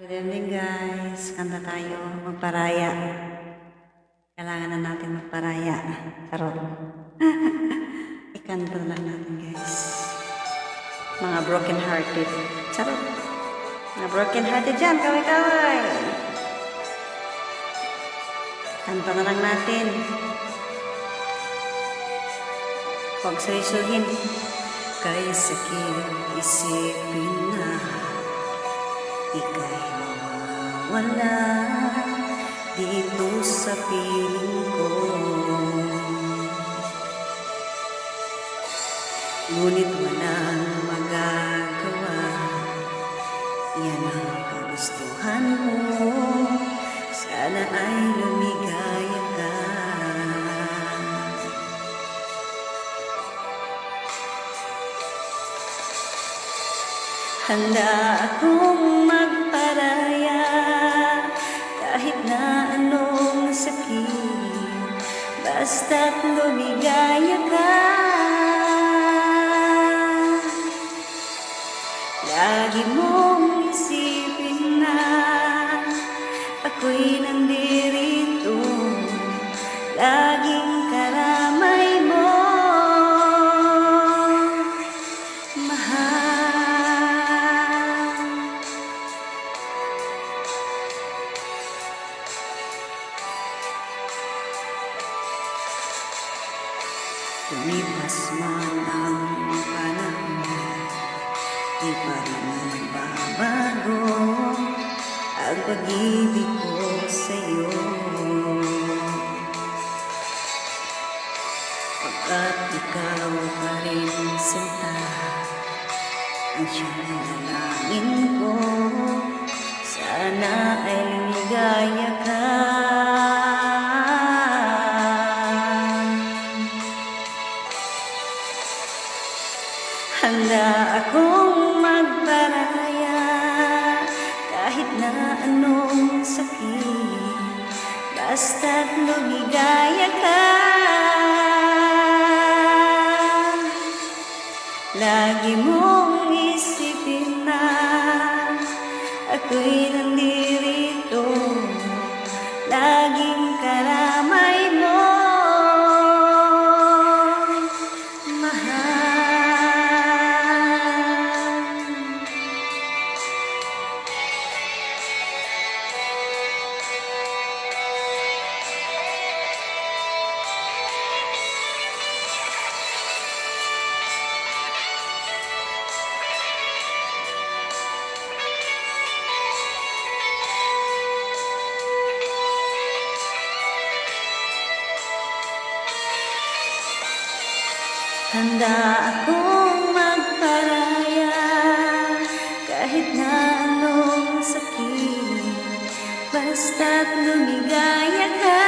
Good evening guys, kanta tayo, magparaya. Kailangan na natin magparaya. Charot. Ikanta lang natin guys. Mga broken hearted. Charot. Mga broken hearted dyan, kaway-kaway. Kanta na lang natin. Huwag suisuhin. Kay sakit isipin na ika'y mawawala dito sa piling ko. Ngunit walang magagawa, yan ang kagustuhan mo. Sana ay lumigaya ka. Handa akong magparaya kahit na anong sakit, basta't lumigaya ka. Lagi mong isipin na ako'y nandirito, laging karamay mo, mahal. Lumipas man ang panahon, di pa rin nagbabago ang pag-ibig ko sa'yo. Pagkat ikaw pa rin sinta, ang siyang nalangin ko, sana ay lumigaya ka. Handa akong magparaya kahit na anong sakit, basta't lumigaya ka. Lagi mong isipin na ako'y nandirito, laging karamay mo, mahal. Handa akong magparaya kahit na anong sakit, basta't lumigaya ka.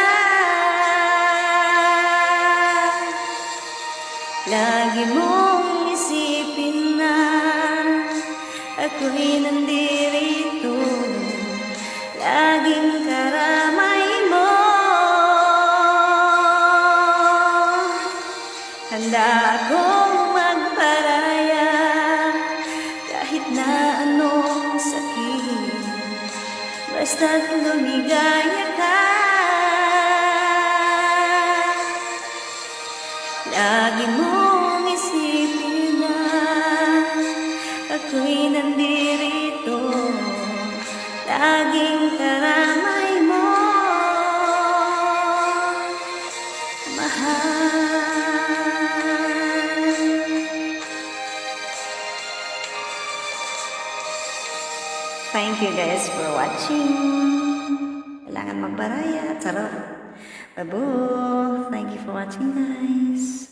Lagi mong isipin na ako'y nandirito, laging karamay mo. Handa akong magparaya kahit na anong sakit, basta't lumigaya ka. Lagi mong isipin na ako'y nandirito, laging karamay mo, mahal. Thank you guys for watching. Kailangan magbaraya. Charot. Babu. Thank you for watching guys.